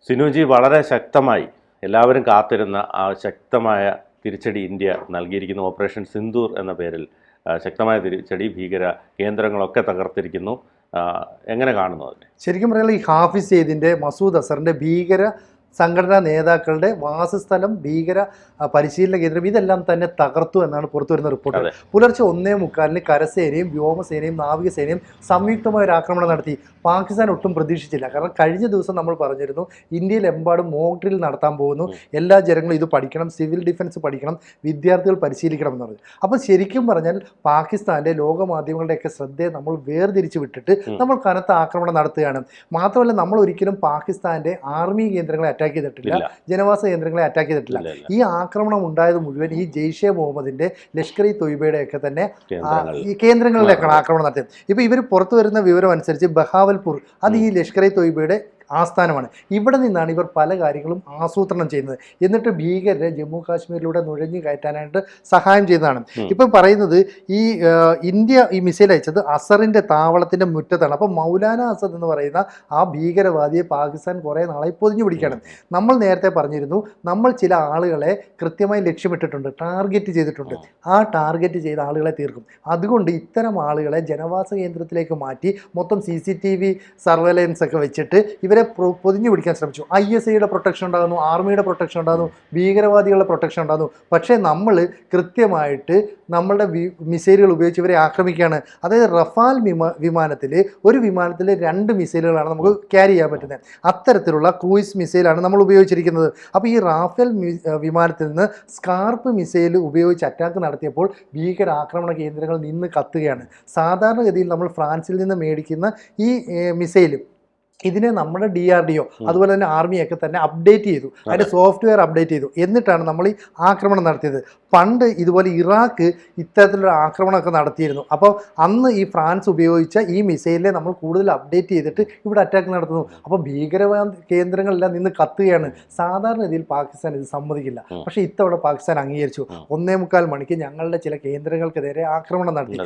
സിനുജി വളരെ ശക്തമായി എല്ലാവരും കാത്തിരുന്ന ആ ശക്തമായ തിരിച്ചടി ഇന്ത്യ നൽകിയിരിക്കുന്നു. ഓപ്പറേഷൻ സിന്ദൂർ എന്ന പേരിൽ ശക്തമായ തിരിച്ചടി, ഭീകര കേന്ദ്രങ്ങളൊക്കെ തകർത്തിരിക്കുന്നു. എങ്ങനെ കാണുന്നു അതിനെ? ശരിക്കും പറഞ്ഞാൽ ഈ ഹാഫിസ് സെയ്ദിൻ്റെ, മസൂദ് അസറിൻ്റെ ഭീകര സംഘടനാ നേതാക്കളുടെ വാസസ്ഥലം, ഭീകര പരിശീലന കേന്ദ്രം ഇതെല്ലാം തന്നെ തകർത്തു എന്നാണ് പുറത്തു വരുന്ന റിപ്പോർട്ട്. പുലർച്ചെ 1:45 കരസേനയും വ്യോമസേനയും നാവികസേനയും സംയുക്തമായ ഒരു ആക്രമണം നടത്തി. പാകിസ്ഥാൻ ഒട്ടും പ്രതീക്ഷിച്ചില്ല. കാരണം കഴിഞ്ഞ ദിവസം നമ്മൾ പറഞ്ഞിരുന്നു ഇന്ത്യയിലെമ്പാടും മോക്ക് ഡ്രിൽ നടത്താൻ പോകുന്നു, എല്ലാ ജനങ്ങളും ഇത് പഠിക്കണം, സിവിൽ ഡിഫൻസ് പഠിക്കണം, വിദ്യാർത്ഥികൾ പരിശീലിക്കണം എന്ന് പറഞ്ഞു. അപ്പം ശരിക്കും പറഞ്ഞാൽ പാകിസ്ഥാൻ്റെ ലോകമാധ്യമങ്ങളുടെയൊക്കെ ശ്രദ്ധയെ നമ്മൾ വേർതിരിച്ച് വിട്ടിട്ട് നമ്മൾ കനത്ത ആക്രമണം നടത്തുകയാണ്. മാത്രമല്ല, നമ്മൾ ഒരിക്കലും പാകിസ്ഥാൻ്റെ ആർമി കേന്ദ്രങ്ങളെ അറ്റാക്ക് ചെയ്തിട്ടില്ല, ജനവാസ കേന്ദ്രങ്ങളെ അറ്റാക്ക് ചെയ്തിട്ടില്ല. ഈ ആക്രമണം ഉണ്ടായത് മുഴുവൻ ഈ ജെയ്ഷെ മുഹമ്മദിന്റെ, ലഷ്കർ ഇ തൊയ്ബയുടെ ഒക്കെ തന്നെ ഈ കേന്ദ്രങ്ങളിലേക്കാണ് ആക്രമണം നടത്തിയത്. ഇപ്പൊ ഇവർ പുറത്തു വരുന്ന വിവരം അനുസരിച്ച് ബഹാവൽപൂർ അത് ഈ ലഷ്കർ ഇ തൊയ്ബയുടെ ആസ്ഥാനമാണ്. ഇവിടെ നിന്നാണ് ഇവർ പല കാര്യങ്ങളും ആസൂത്രണം ചെയ്യുന്നത്. എന്നിട്ട് ഭീകരരെ ജമ്മു കാശ്മീരിലൂടെ നുഴഞ്ഞു കയറ്റാനായിട്ട് സഹായം ചെയ്തതാണ്. ഇപ്പം പറയുന്നത് ഈ ഇന്ത്യ ഈ മിസൈൽ അയച്ചത് അസറിൻ്റെ താവളത്തിൻ്റെ മുറ്റത്താണ്. അപ്പോൾ മൗലാന അസദ് എന്ന് പറയുന്ന ആ ഭീകരവാദിയെ പാകിസ്ഥാൻ കുറേ നാളായി പൊതിഞ്ഞു പിടിക്കുകയാണ്. നമ്മൾ നേരത്തെ പറഞ്ഞിരുന്നു, നമ്മൾ ചില ആളുകളെ കൃത്യമായി ലക്ഷ്യമിട്ടിട്ടുണ്ട്, ടാർഗറ്റ് ചെയ്തിട്ടുണ്ട്. ആ ടാർഗറ്റ് ചെയ്ത ആളുകളെ തീർക്കും. അതുകൊണ്ട് ഇത്തരം ആളുകളെ ജനവാസ കേന്ദ്രത്തിലേക്ക് മാറ്റി മൊത്തം CCTV സർവൈലൻസ് ഒക്കെ വെച്ചിട്ട് ഇവരെ പൊതിഞ്ഞു പിടിക്കാൻ ശ്രമിച്ചു. ISIയുടെ പ്രൊട്ടക്ഷൻ ഉണ്ടാകുന്നു, ആർമിയുടെ പ്രൊട്ടക്ഷൻ ഉണ്ടാകുന്നു, ഭീകരവാദികളുടെ പ്രൊട്ടക്ഷൻ ഉണ്ടാകുന്നു. പക്ഷേ നമ്മൾ കൃത്യമായിട്ട് നമ്മളുടെ മിസൈലുകൾ ഉപയോഗിച്ച് ഇവരെ ആക്രമിക്കുകയാണ്. അതായത് റഫാൽ വിമാനത്തിൽ ഒരു വിമാനത്തിൽ 2 മിസൈലുകളാണ് നമുക്ക് ക്യാരി ചെയ്യാൻ പറ്റുന്നത്. അത്തരത്തിലുള്ള ക്രൂയിസ് മിസൈലാണ് നമ്മൾ ഉപയോഗിച്ചിരിക്കുന്നത്. അപ്പോൾ ഈ റാഫേൽ വിമാനത്തിൽ നിന്ന് സ്കാർപ്പ് മിസൈൽ ഉപയോഗിച്ച് അറ്റാക്ക് നടത്തിയപ്പോൾ ഭീകരാക്രമണ കേന്ദ്രങ്ങൾ നിന്ന് കത്തുകയാണ്. സാധാരണഗതിയിൽ നമ്മൾ ഫ്രാൻസിൽ നിന്ന് മേടിക്കുന്ന ഈ മിസൈൽ ഇതിനെ നമ്മുടെ DRDO അതുപോലെ തന്നെ ആർമിയൊക്കെ തന്നെ അപ്ഡേറ്റ് ചെയ്തു, അതിൻ്റെ സോഫ്റ്റ്വെയർ അപ്ഡേറ്റ് ചെയ്തു. എന്നിട്ടാണ് നമ്മൾ ഈ ആക്രമണം നടത്തിയത്. പണ്ട് ഇതുപോലെ ഇറാഖ് ഇത്തരത്തിലുള്ള ആക്രമണമൊക്കെ നടത്തിയിരുന്നു. അപ്പോൾ അന്ന് ഈ ഫ്രാൻസ് ഉപയോഗിച്ച ഈ മിസൈലിനെ നമ്മൾ കൂടുതൽ അപ്ഡേറ്റ് ചെയ്തിട്ട് ഇവിടെ അറ്റാക്ക് നടത്തുന്നു. അപ്പോൾ ഭീകരവാദ കേന്ദ്രങ്ങളെല്ലാം നിന്ന് കത്തുകയാണ്. സാധാരണ രീതിയിൽ പാകിസ്ഥാൻ ഇത് സമ്മതിക്കില്ല. പക്ഷേ ഇത്തവണ പാകിസ്ഥാൻ അംഗീകരിച്ചു. 1:45 മണിക്ക് ഞങ്ങളുടെ ചില കേന്ദ്രങ്ങൾക്കെതിരെ ആക്രമണം നടത്തി,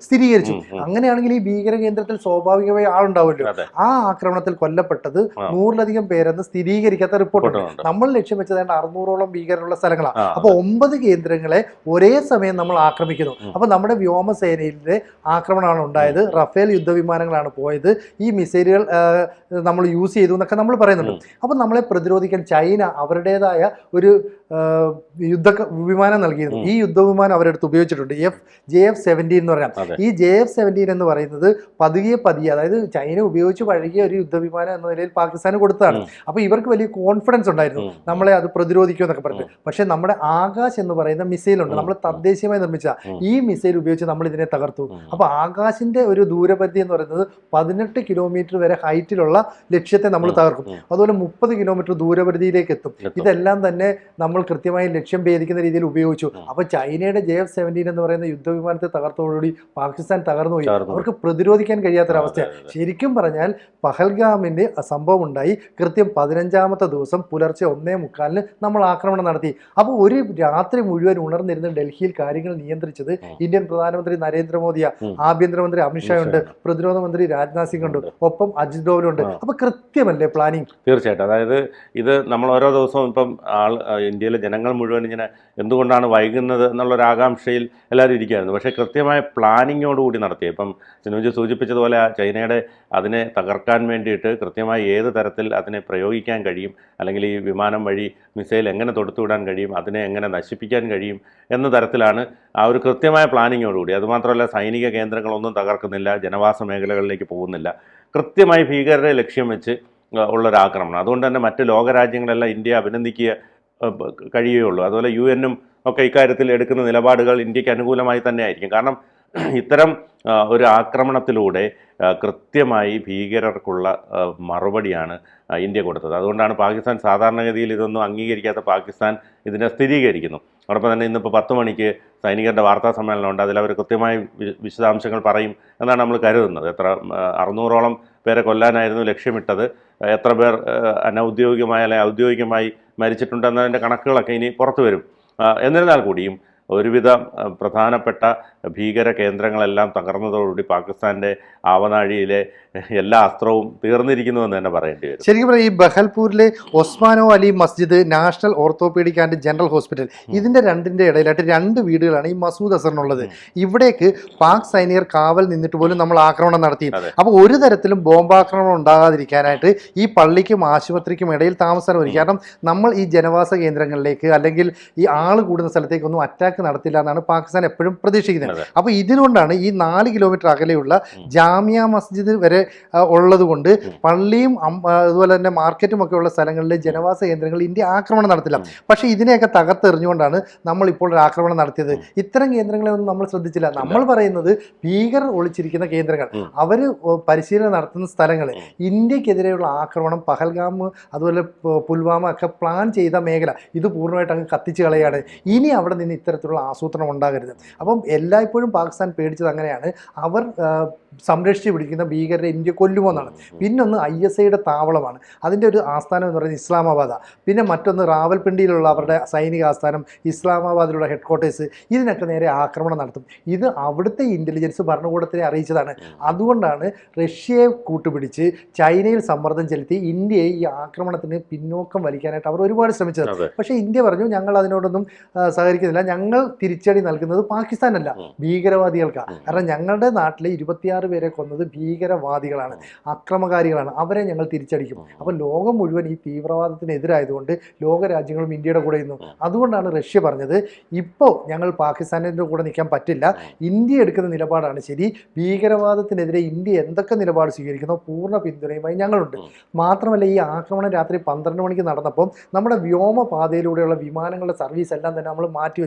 സ്ഥിരീകരിച്ചു. അങ്ങനെയാണെങ്കിൽ ഈ ഭീകര കേന്ദ്രത്തിൽ സ്വാഭാവികമായി ആളുണ്ടാവുമല്ലോ. ആ ആക്രമണത്തിൽ കൊല്ലപ്പെട്ടത് 100-ലധികം പേരെന്ന് സ്ഥിരീകരിക്കാത്ത റിപ്പോർട്ടുണ്ട്. നമ്മൾ ലക്ഷ്യം വെച്ചത് 600ഓളം ഭീകരരുള്ള സ്ഥലങ്ങളാണ്. അപ്പോൾ 9 കേന്ദ്രങ്ങളെ ഒരേ സമയം നമ്മൾ ആക്രമിക്കുന്നു. അപ്പോൾ നമ്മുടെ വ്യോമസേനയിലെ ആക്രമണമാണ് ഉണ്ടായത്. റഫേൽ യുദ്ധവിമാനങ്ങളാണ് പോയത്. ഈ മിസൈലുകൾ നമ്മൾ യൂസ് ചെയ്തു എന്നൊക്കെ നമ്മൾ പറയുന്നുണ്ട്. അപ്പോൾ നമ്മളെ പ്രതിരോധിക്കാൻ ചൈന അവരുടേതായ ഒരു വിമാനം നൽകിയിരുന്നു. ഈ യുദ്ധവിമാനം അവരെടുത്ത് ഉപയോഗിച്ചിട്ടുണ്ട്. JF-17 എന്ന് പറയാം. ഈ JF-17 എന്ന് പറയുന്നത് പതിയെ അതായത് ചൈന ഉപയോഗിച്ച് പഴകിയ ഒരു യുദ്ധവിമാനം എന്ന നിലയിൽ പാകിസ്ഥാന് കൊടുത്തതാണ്. അപ്പോൾ ഇവർക്ക് വലിയ കോൺഫിഡൻസ് ഉണ്ടായിരുന്നു നമ്മളെ അത് പ്രതിരോധിക്കുമെന്നൊക്കെ പറഞ്ഞു. പക്ഷേ നമ്മുടെ ആകാശ് എന്ന് പറയുന്ന മിസൈലുണ്ട്, നമ്മൾ തദ്ദേശീയമായി നിർമ്മിച്ച ഈ മിസൈൽ ഉപയോഗിച്ച് നമ്മൾ ഇതിനെ തകർത്തു. അപ്പോൾ ആകാശിന്റെ ഒരു ദൂരപരിധി എന്ന് പറയുന്നത് 18 കിലോമീറ്റർ വരെ ഹൈറ്റിലുള്ള ലക്ഷ്യത്തെ നമ്മൾ തകർക്കും. അതുപോലെ 30 കിലോമീറ്റർ ദൂരപരിധിയിലേക്ക് എത്തും. ഇതെല്ലാം തന്നെ നമ്മൾ കൃത്യമായി ലക്ഷ്യം ഭേദിക്കുന്ന രീതിയിൽ ഉപയോഗിച്ചു. അപ്പോൾ ചൈനയുടെ JF-17 എന്ന് പറയുന്ന യുദ്ധവിമാനത്തെ തകർത്തോടുകൂടി പാകിസ്ഥാൻ തകർന്നുപോയി. അവർക്ക് പ്രതിരോധിക്കാൻ കഴിയാത്തൊരവസ്ഥയാണ്. ശരിക്കും പറഞ്ഞാൽ പഹൽഗാമിന്റെ സംഭവം ഉണ്ടായി കൃത്യം 15-ാമത്തെ ദിവസം പുലർച്ചെ 1:45 നമ്മൾ ആക്രമണം നടത്തി. അപ്പോൾ ഒരു രാത്രി മുഴുവൻ ഉണർന്നിരുന്ന് ഡൽഹിയിൽ കാര്യങ്ങൾ നിയന്ത്രിച്ചത് ഇന്ത്യൻ പ്രധാനമന്ത്രി നരേന്ദ്രമോദിയാണ്. ആഭ്യന്തരമന്ത്രി അമിത്ഷായുണ്ട്, പ്രതിരോധ മന്ത്രി രാജ്നാഥ് സിംഗ് ഉണ്ട്, ഒപ്പം അജിത് ഡോവലുണ്ട്. അപ്പോൾ കൃത്യമല്ലേ പ്ലാനിങ്? തീർച്ചയായിട്ടും. അതായത് ഇത് നമ്മൾ ഓരോ ദിവസവും ഇപ്പം ഇന്ത്യയിലെ ജനങ്ങൾ മുഴുവൻ ഇങ്ങനെ എന്തുകൊണ്ടാണ് വൈകുന്നത് എന്നുള്ളൊരു ആകാംക്ഷയിൽ എല്ലാവരും ഇരിക്കുകയായിരുന്നു. പക്ഷേ കൃത്യമായ പ്ലാനിങ്ങോടുകൂടി നടത്തിയ, ഇപ്പം സിനുജ് സൂചിപ്പിച്ചതുപോലെ ചൈനയുടെ അതിനെ തകർക്കാൻ വേണ്ടിയിട്ട് കൃത്യമായി ഏത് തരത്തിൽ അതിനെ പ്രയോഗിക്കാൻ കഴിയും, അല്ലെങ്കിൽ ഈ വിമാനം വഴി മിസൈൽ എങ്ങനെ തൊടുത്തുവിടാൻ കഴിയും, അതിനെ എങ്ങനെ നശിപ്പിക്കാൻ കഴിയും എന്ന തരത്തിലാണ് ആ ഒരു കൃത്യമായ പ്ലാനിങ്ങോടുകൂടി. അതുമാത്രമല്ല, സൈനിക കേന്ദ്രങ്ങളൊന്നും തകർക്കുന്നില്ല, ജനവാസ മേഖലകളിലേക്ക് പോകുന്നില്ല, കൃത്യമായി ഭീകരരെ ലക്ഷ്യം വെച്ച് ഉള്ളൊരാക്രമണം. അതുകൊണ്ട് തന്നെ മറ്റ് ലോകരാജ്യങ്ങളെല്ലാം ഇന്ത്യയെ അഭിനന്ദിക്കുക കഴിയുകയുള്ളൂ. അതുപോലെ UN-ഉം ഒക്കെ ഇക്കാര്യത്തിൽ എടുക്കുന്ന നിലപാടുകൾ ഇന്ത്യക്ക് അനുകൂലമായി തന്നെ ആയിരിക്കും. കാരണം ഇത്തരം ഒരു ആക്രമണത്തിലൂടെ കൃത്യമായി ഭീകരർക്കുള്ള മറുപടിയാണ് ഇന്ത്യ കൊടുത്തത്. അതുകൊണ്ടാണ് പാകിസ്ഥാൻ സാധാരണഗതിയിൽ ഇതൊന്നും അംഗീകരിക്കാത്ത പാകിസ്ഥാൻ ഇതിനെ സ്ഥിരീകരിക്കുന്നു. അതോടൊപ്പം തന്നെ ഇന്നിപ്പോൾ 10 മണിക്ക് സൈനികരുടെ വാർത്താ സമ്മേളനമുണ്ട്. അതിലവർ കൃത്യമായി വിശദാംശങ്ങൾ പറയും എന്നാണ് നമ്മൾ കരുതുന്നത്. 600ഓളം പേരെ കൊല്ലാനായിരുന്നു ലക്ഷ്യമിട്ടത്, എത്ര പേർ അനൗദ്യോഗികമായി അല്ലെങ്കിൽ ഔദ്യോഗികമായി മരിച്ചിട്ടുണ്ടെന്നതിൻ്റെ കണക്കുകളൊക്കെ ഇനി പുറത്തു വരും. എന്നിരുന്നാൽ കൂടിയും ഒരുവിധം പ്രധാനപ്പെട്ട ഭീകര കേന്ദ്രങ്ങളെല്ലാം തകർന്നതോടുകൂടി പാകിസ്ഥാൻ്റെ ആവനാഴിയിലെ എല്ലാ അസ്ത്രവും തീർന്നിരിക്കുന്നുവെന്ന് തന്നെ പറയേണ്ടി വരും. ശരിക്കും പറയാം, ഈ ബഹൽപൂരിലെ Osmano Ali Masjid, national orthopaedic and general hospital, ഇതിൻ്റെ രണ്ടിൻ്റെ ഇടയിലായിട്ട് 2 വീടുകളാണ് ഈ മസൂദ് അസറിനുള്ളത്. ഇവിടേക്ക് പാക് സൈനികർ കാവൽ നിന്നിട്ട് പോലും നമ്മൾ ആക്രമണം നടത്തി. അപ്പോൾ ഒരു തരത്തിലും ബോംബാക്രമണം ഉണ്ടാകാതിരിക്കാനായിട്ട് ഈ പള്ളിക്കും ആശുപത്രിക്കും ഇടയിൽ താമസം ഒരുക്കി. കാരണം നമ്മൾ ഈ ജനവാസ കേന്ദ്രങ്ങളിലേക്ക് അല്ലെങ്കിൽ ഈ ആൾ കൂടുന്ന സ്ഥലത്തേക്കൊന്നും അറ്റാക്ക് നടത്തില്ല എന്നാണ് പാകിസ്ഥാൻ എപ്പോഴും പ്രതീക്ഷിക്കുന്നത്. അപ്പോൾ ഇതിനുകൊണ്ടാണ് ഈ 4 കിലോമീറ്റർ അകലെയുള്ള ജാമിയ മസ്ജിദ് വരെ ഉള്ളത് കൊണ്ട് പള്ളിയും അതുപോലെ തന്നെ മാർക്കറ്റും ഒക്കെ ഉള്ള സ്ഥലങ്ങളിലെ ജനവാസ കേന്ദ്രങ്ങളിൽ ഇന്ത്യ ആക്രമണം നടത്തില്ല. പക്ഷേ ഇതിനെയൊക്കെ തകർത്തെറിഞ്ഞുകൊണ്ടാണ് നമ്മൾ ഇപ്പോൾ ഒരു ആക്രമണം നടത്തിയത്. ഇത്തരം കേന്ദ്രങ്ങളെ ഒന്നും നമ്മൾ ശ്രദ്ധിച്ചില്ല. നമ്മൾ പറയുന്നത് ഭീകരർ ഒളിച്ചിരിക്കുന്ന കേന്ദ്രങ്ങൾ, അവർ പരിശീലനം നടത്തുന്ന സ്ഥലങ്ങൾ, ഇന്ത്യക്കെതിരെയുള്ള ആക്രമണം പഹൽഗാം അതുപോലെ പുൽവാമ ഒക്കെ പ്ലാൻ ചെയ്ത മേഖല, ഇത് പൂർണ്ണമായിട്ട് അങ്ങ് കത്തിച്ച് കളയാണ്. ഇനി അവിടെ നിന്ന് ഇത്തരത്തിലുള്ള ആസൂത്രണം ഉണ്ടാകരുത്. അപ്പം എല്ലായ്പ്പോഴും പാകിസ്ഥാൻ പേടിച്ചത് അങ്ങനെയാണ്, അവർ സംരക്ഷിച്ച് പിടിക്കുന്ന ഭീകരരെ ഇന്ത്യ കൊല്ലുമെന്നാണ്. പിന്നൊന്ന് ISIയുടെ താവളമാണ്, അതിൻ്റെ ഒരു ആസ്ഥാനം എന്ന് പറയുന്നത് ഇസ്ലാമാബാദാണ്. പിന്നെ മറ്റൊന്ന് റാവൽപിണ്ടിയിലുള്ള അവരുടെ സൈനിക ആസ്ഥാനം, ഇസ്ലാമാബാദിലുള്ള ഹെഡ്ക്വാർട്ടേഴ്സ്, ഇതിനൊക്കെ നേരെ ആക്രമണം നടത്തും. ഇത് അവിടുത്തെ ഇൻ്റലിജൻസ് ഭരണകൂടത്തിനെ അറിയിച്ചതാണ്. അതുകൊണ്ടാണ് റഷ്യയെ കൂട്ടുപിടിച്ച് ചൈനയിൽ സമ്മർദ്ദം ചെലുത്തി ഇന്ത്യയെ ഈ ആക്രമണത്തിന് പിന്നോക്കം വലിക്കാനായിട്ട് അവർ ഒരുപാട് ശ്രമിച്ചത്. പക്ഷേ ഇന്ത്യ പറഞ്ഞു, ഞങ്ങൾ അതിനോടൊന്നും സഹകരിക്കുന്നില്ല, ഞങ്ങൾ തിരിച്ചടി നൽകുന്നത് പാകിസ്ഥാനല്ല, ഭീകരവാദികൾക്കാണ്. കാരണം ഞങ്ങളുടെ നാട്ടിലെ 26 പേരെ കൊന്നത് ഭീകരവാദികളാണ്, അക്രമകാരികളാണ്, അവരെ ഞങ്ങൾ തിരിച്ചടിക്കും. അപ്പോൾ ലോകം മുഴുവൻ ഈ തീവ്രവാദത്തിനെതിരായതുകൊണ്ട് ലോകരാജ്യങ്ങളും ഇന്ത്യയുടെ കൂടെ ഇരുന്നു. അതുകൊണ്ടാണ് റഷ്യ പറഞ്ഞത്, ഇപ്പോൾ ഞങ്ങൾ പാകിസ്ഥാനിൻ്റെ കൂടെ നിൽക്കാൻ പറ്റില്ല, ഇന്ത്യ എടുക്കുന്ന നിലപാടാണ് ശരി, ഭീകരവാദത്തിനെതിരെ ഇന്ത്യ എന്തൊക്കെ നിലപാട് സ്വീകരിക്കുന്നോ പൂർണ്ണ പിന്തുണയുമായി ഞങ്ങളുണ്ട്. മാത്രമല്ല, ഈ ആക്രമണം രാത്രി 12 മണിക്ക് നടന്നപ്പോൾ നമ്മുടെ വ്യോമപാതയിലൂടെയുള്ള വിമാനങ്ങളുടെ സർവീസ് എല്ലാം തന്നെ നമ്മൾ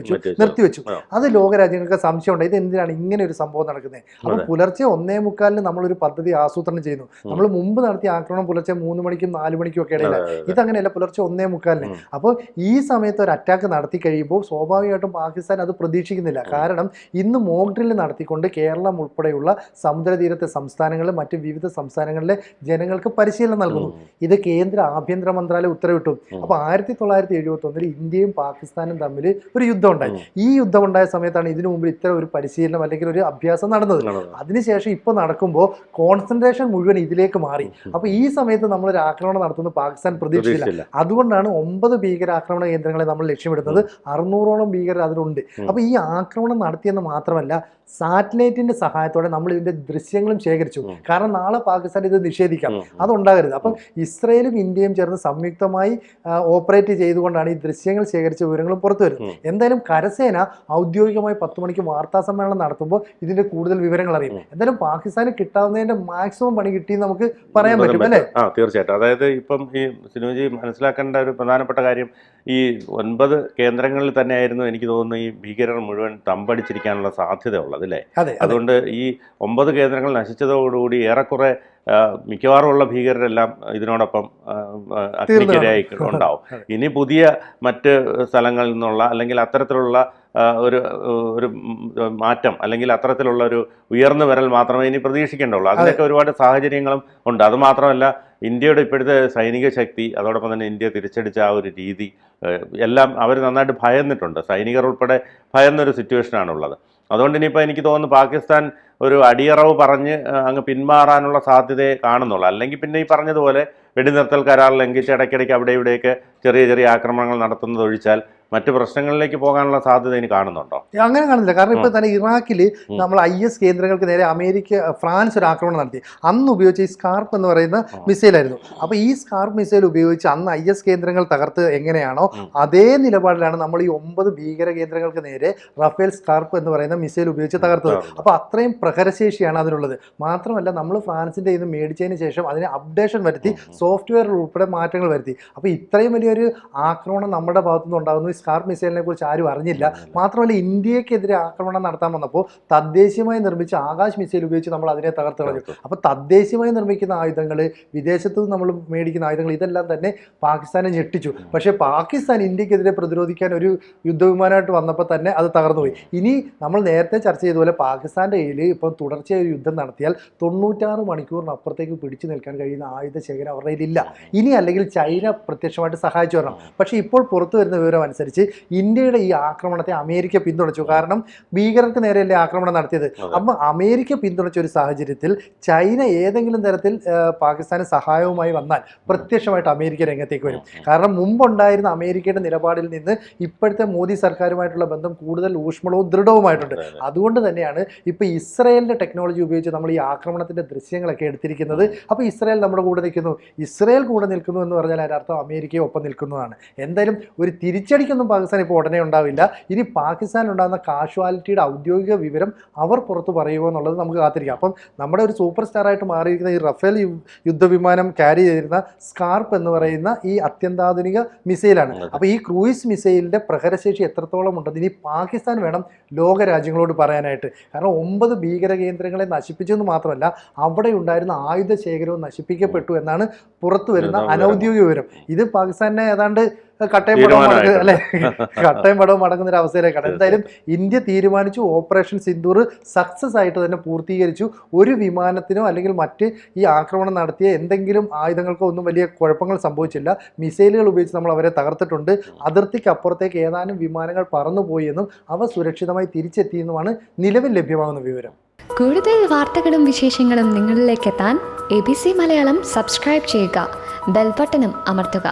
നിർത്തിവെച്ചു. അത് ലോകരാജ്യങ്ങൾക്ക് സംശയമുണ്ട്, ഇത് എന്തിനാണ് ഇങ്ങനെ ഒരു സംഭവം നടക്കുന്നത്. അപ്പോൾ പുലർച്ചെ 1:45 നമ്മളൊരു പദ്ധതി ആസൂത്രണം ചെയ്യുന്നു. നമ്മൾ മുമ്പ് നടത്തിയ ആക്രമണം പുലർച്ചെ 3 മണിക്കും 4 മണിക്കും ഒക്കെ ഇടയില്ല, ഇതങ്ങനെയല്ല, പുലർച്ചെ 1:45. അപ്പോൾ ഈ സമയത്ത് ഒരു അറ്റാക്ക് നടത്തി കഴിയുമ്പോൾ സ്വാഭാവികമായിട്ടും പാകിസ്ഥാൻ അത് പ്രതീക്ഷിക്കുന്നില്ല. കാരണം ഇന്ന് മോക്ക് ഡ്രിൽ നടത്തിക്കൊണ്ട് കേരളം ഉൾപ്പെടെയുള്ള സമുദ്രതീരത്തെ സംസ്ഥാനങ്ങളിലും മറ്റ് വിവിധ സംസ്ഥാനങ്ങളിലെ ജനങ്ങൾക്ക് പരിശീലനം നൽകുന്നു. ഇത് കേന്ദ്ര ആഭ്യന്തര മന്ത്രാലയം ഉത്തരവിട്ടു. അപ്പോൾ 1971 ഇന്ത്യയും പാകിസ്ഥാനും തമ്മിൽ ഒരു യുദ്ധം ഉണ്ടായി. ഈ യുദ്ധം ഉണ്ടായ സമയത്താണ് ഇതിനു മുമ്പ് ഇത്തരം ഒരു പരിശീലനം അല്ലെങ്കിൽ ഒരു അഭ്യാസം നടന്നത്. അതിനുശേഷം ഇപ്പോൾ നടക്കുമ്പോൾ കോൺസെൻട്രേഷൻ മുഴുവൻ ഇതിലേക്ക് മാറി. അപ്പോൾ ഈ സമയത്ത് നമ്മളൊരു ആക്രമണം നടത്തുന്നത് പാകിസ്ഥാൻ പ്രതീക്ഷിച്ചില്ല. അതുകൊണ്ടാണ് 9 ഭീകരാക്രമണ കേന്ദ്രങ്ങളെ നമ്മൾ ലക്ഷ്യമിടുന്നത്. 600ഓളം ഭീകരർ അതിലുണ്ട്. അപ്പോൾ ഈ ആക്രമണം നടത്തിയെന്ന് മാത്രമല്ല, സാറ്റലൈറ്റിന്റെ സഹായത്തോടെ നമ്മൾ ഇതിന്റെ ദൃശ്യങ്ങളും ശേഖരിച്ചു. കാരണം നാളെ പാകിസ്ഥാൻ ഇത് നിഷേധിക്കാം, അതുണ്ടാകരുത്. അപ്പം ഇസ്രയേലും ഇന്ത്യയും ചേർന്ന് സംയുക്തമായി ഓപ്പറേറ്റ് ചെയ്തുകൊണ്ടാണ് ഈ ദൃശ്യങ്ങൾ ശേഖരിച്ച വിവരങ്ങളും പുറത്തു വരുന്നത്. എന്തായാലും കരസേന ഔദ്യോഗികമായി 10 മണിക്ക് വാർത്താ സമ്മേളനം നടത്തുമ്പോൾ ഇതിന്റെ കൂടുതൽ വിവരങ്ങൾ അറിയും. എന്തായാലും പാകിസ്ഥാന് കിട്ടാവുന്നതിന്റെ മാക്സിമം പണി കിട്ടിയെന്ന് നമുക്ക് പറയാൻ പറ്റും, അല്ലേ? തീർച്ചയായിട്ടും. അതായത് ഇപ്പം ഈ സിനുജി മനസ്സിലാക്കേണ്ട ഒരു പ്രധാനപ്പെട്ട കാര്യം, ഈ 9 കേന്ദ്രങ്ങളിൽ തന്നെയായിരുന്നു എനിക്ക് തോന്നുന്നു ഈ ഭീകരർ മുഴുവൻ തമ്പടിച്ചിരിക്കാനുള്ള സാധ്യത ഉള്ളത്, അല്ലേ? അതുകൊണ്ട് ഈ 9 കേന്ദ്രങ്ങൾ നശിച്ചതോടുകൂടി ഏറെക്കുറെ മിക്കവാറുമുള്ള ഭീകരരെല്ലാം ഇതിനോടൊപ്പം അഗ്നിക്കിരയായി ഉണ്ടാവും. ഇനി പുതിയ മറ്റ് സ്ഥലങ്ങളിൽ നിന്നുള്ള അല്ലെങ്കിൽ അത്തരത്തിലുള്ള ഒരു മാറ്റം അല്ലെങ്കിൽ അത്തരത്തിലുള്ള ഒരു ഉയർന്നു വരൽ മാത്രമേ ഇനി പ്രതീക്ഷിക്കേണ്ടുള്ളൂ. അതിനൊക്കെ ഒരുപാട് സാഹചര്യങ്ങളും ഉണ്ട്. അതുമാത്രമല്ല, ഇന്ത്യയുടെ ഇപ്പോഴത്തെ സൈനിക ശക്തി, അതോടൊപ്പം തന്നെ ഇന്ത്യ തിരിച്ചടിച്ച ആ ഒരു രീതി എല്ലാം അവർ നന്നായിട്ട് ഭയന്നിട്ടുണ്ട്. സൈനികർ ഉൾപ്പെടെ ഭയന്നൊരു സിറ്റുവേഷനാണുള്ളത്. അതുകൊണ്ട് ഇനിയിപ്പോൾ എനിക്ക് തോന്നുന്നു പാകിസ്ഥാൻ ഒരു അടിയറവ് പറഞ്ഞ് അങ്ങ് പിന്മാറാനുള്ള സാധ്യതയെ കാണുന്നുള്ളൂ. അല്ലെങ്കിൽ പിന്നെ ഈ പറഞ്ഞതുപോലെ വെടിനിർത്തൽ കരാർ ലംഘിച്ച് ഇടയ്ക്കിടയ്ക്ക് അവിടെ ഇവിടെയൊക്കെ ചെറിയ ചെറിയ ആക്രമണങ്ങൾ നടത്തുന്നത് ഒഴിച്ചാൽ മറ്റു പ്രശ്നങ്ങളിലേക്ക് പോകാനുള്ള സാധ്യത ഇനി കാണുന്നുണ്ടോ? അങ്ങനെ കാണുന്നില്ല. കാരണം ഇപ്പോൾ തന്നെ ഇറാഖിൽ നമ്മൾ IS കേന്ദ്രങ്ങൾക്ക് നേരെ ഫ്രാൻസ് ഒരു ആക്രമണം നടത്തി. അന്ന് ഉപയോഗിച്ച ഈ സ്കാർപ്പ് എന്ന് പറയുന്ന മിസൈലായിരുന്നു. അപ്പോൾ ഈ സ്കാർപ്പ് മിസൈൽ ഉപയോഗിച്ച് അന്ന് IS കേന്ദ്രങ്ങൾ തകർത്ത് എങ്ങനെയാണോ അതേ നിലപാടിലാണ് നമ്മൾ ഈ 9 ഭീകര കേന്ദ്രങ്ങൾക്ക് നേരെ റഫേൽ സ്കാർപ്പ് എന്ന് പറയുന്ന മിസൈൽ ഉപയോഗിച്ച് തകർത്തത്. അപ്പോൾ അത്രയും പ്രഹരശേഷിയാണ് അതിനുള്ളത്. മാത്രമല്ല, നമ്മൾ ഫ്രാൻസിൻ്റെ ഇത് മേടിച്ചതിന് ശേഷം അതിന് അപ്ഡേഷൻ വരുത്തി, സോഫ്റ്റ്വെയറിൽ ഉൾപ്പെടെ മാറ്റങ്ങൾ വരുത്തി. അപ്പോൾ ഇത്രയും വലിയൊരു ആക്രമണം നമ്മുടെ ഭാഗത്തുനിന്ന് ഉണ്ടാകുന്നു. സ്കാർപ്പ് മിസൈലിനെ കുറിച്ച് ആരും അറിഞ്ഞില്ല. മാത്രമല്ല, ഇന്ത്യക്കെതിരെ ആക്രമണം നടത്താൻ വന്നപ്പോൾ തദ്ദേശീയമായി നിർമ്മിച്ച ആകാശ് മിസൈൽ ഉപയോഗിച്ച് നമ്മൾ അതിനെ തകർത്ത് കളഞ്ഞു. അപ്പോൾ തദ്ദേശീയമായി നിർമ്മിക്കുന്ന ആയുധങ്ങൾ, വിദേശത്ത് നിന്ന് നമ്മൾ മേടിക്കുന്ന ആയുധങ്ങൾ, ഇതെല്ലാം തന്നെ പാകിസ്ഥാനെ ഞെട്ടിച്ചു. പക്ഷേ പാകിസ്ഥാൻ ഇന്ത്യക്കെതിരെ പ്രതിരോധിക്കാൻ ഒരു യുദ്ധവിമാനമായിട്ട് വന്നപ്പോൾ തന്നെ അത് തകർന്നുപോയി. ഇനി നമ്മൾ നേരത്തെ ചർച്ച ചെയ്തതുപോലെ പാകിസ്ഥാൻ്റെ കയ്യിൽ ഇപ്പം തുടർച്ചയായി ഒരു യുദ്ധം നടത്തിയാൽ 96 മണിക്കൂറിനപ്പുറത്തേക്ക് പിടിച്ചു നിൽക്കാൻ കഴിയുന്ന ആയുധ ശേഖരം അവരുടെ കയ്യിലില്ല. ഇനി അല്ലെങ്കിൽ ചൈന പ്രത്യക്ഷമായിട്ട് സഹായിച്ചു വരണം. പക്ഷേ ഇപ്പോൾ പുറത്തു വരുന്ന വിവരം അനുസരിച്ച് അനുസരിച്ച് ഇന്ത്യയുടെ ഈ ആക്രമണത്തെ അമേരിക്ക പിന്തുണച്ചു. കാരണം ഭീകരർക്ക് നേരെയല്ലേ ആക്രമണം നടത്തിയത്. അപ്പം അമേരിക്ക പിന്തുണച്ച ഒരു സാഹചര്യത്തിൽ ചൈന ഏതെങ്കിലും തരത്തിൽ പാകിസ്ഥാന് സഹായവുമായി വന്നാൽ പ്രത്യക്ഷമായിട്ട് അമേരിക്ക രംഗത്തേക്ക് വരും. കാരണം മുമ്പുണ്ടായിരുന്ന അമേരിക്കയുടെ നിലപാടിൽ നിന്ന് ഇപ്പോഴത്തെ മോദി സർക്കാരുമായിട്ടുള്ള ബന്ധം കൂടുതൽ ഊഷ്മളവും ദൃഢവുമായിട്ടുണ്ട്. അതുകൊണ്ട് തന്നെയാണ് ഇപ്പോൾ ഇസ്രായേലിൻ്റെ ടെക്നോളജി ഉപയോഗിച്ച് നമ്മൾ ഈ ആക്രമണത്തിൻ്റെ ദൃശ്യങ്ങളൊക്കെ എടുത്തിരിക്കുന്നത്. അപ്പോൾ ഇസ്രായേൽ നമ്മുടെ കൂടെ നിൽക്കുന്നു, ഇസ്രായേൽ കൂടെ നിൽക്കുന്നു എന്ന് പറഞ്ഞാൽ അതിനർത്ഥം അമേരിക്കയെ ഒപ്പം നിൽക്കുന്നതാണ്. എന്തായാലും ഒരു തിരിച്ചടിക്കൊന്നും പാകിസ്ഥാൻ ഇപ്പോൾ ഉടനെ ഉണ്ടാവില്ല. ഇനി പാകിസ്ഥാനിലുണ്ടാകുന്ന കാഷ്വാലിറ്റിയുടെ ഔദ്യോഗിക വിവരം അവർ പുറത്തു പറയുമോ എന്നുള്ളത് നമുക്ക് കാത്തിരിക്കാം. അപ്പം നമ്മുടെ ഒരു സൂപ്പർ സ്റ്റാറായിട്ട് മാറിയിരിക്കുന്ന ഈ റഫേൽ യുദ്ധവിമാനം ക്യാരി ചെയ്തിരുന്ന സ്കാർപ്പ് എന്ന് പറയുന്ന ഈ അത്യന്താധുനിക മിസൈലാണ്. അപ്പോൾ ഈ ക്രൂയിസ് മിസൈലിൻ്റെ പ്രഹരശേഷി എത്രത്തോളം ഉണ്ടെന്ന് ഇനി പാകിസ്ഥാൻ വേണം ലോക രാജ്യങ്ങളോട് പറയാനായിട്ട്. കാരണം 9 ഭീകര കേന്ദ്രങ്ങളെ നശിപ്പിച്ചെന്ന് മാത്രമല്ല അവിടെ ഉണ്ടായിരുന്ന ആയുധ ശേഖരവും നശിപ്പിക്കപ്പെട്ടു എന്നാണ് പുറത്തു വരുന്ന അനൗദ്യോഗിക വിവരം. ഇത് പാകിസ്ഥാനെ ഏതാണ്ട് കട്ടയും പടവും അടങ്ങുന്ന ഒരു അവസ്ഥയിലേക്കാണ്. എന്തായാലും ഇന്ത്യ തീരുമാനിച്ചു, ഓപ്പറേഷൻ സിന്ദൂർ സക്സസ് ആയിട്ട് തന്നെ പൂർത്തീകരിച്ചു. ഒരു വിമാനത്തിനോ അല്ലെങ്കിൽ മറ്റ് ഈ ആക്രമണം നടത്തിയ എന്തെങ്കിലും ആയുധങ്ങൾക്കോ ഒന്നും വലിയ കുഴപ്പങ്ങൾ സംഭവിച്ചില്ല. മിസൈലുകൾ ഉപയോഗിച്ച് നമ്മൾ അവരെ തകർത്തിട്ടുണ്ട്. അതിർത്തിക്ക് അപ്പുറത്തേക്ക് ഏതാനും വിമാനങ്ങൾ പറന്നുപോയി എന്നും അവ സുരക്ഷിതമായി തിരിച്ചെത്തിയെന്നുമാണ് നിലവിൽ ലഭ്യമാകുന്ന വിവരം. കൂടുതൽ വാർത്തകളും വിശേഷങ്ങളും നിങ്ങളിലേക്ക് എത്താൻ ABC മലയാളം സബ്സ്ക്രൈബ് ചെയ്യുക, ബെൽ ബട്ടണും അമർത്തുക.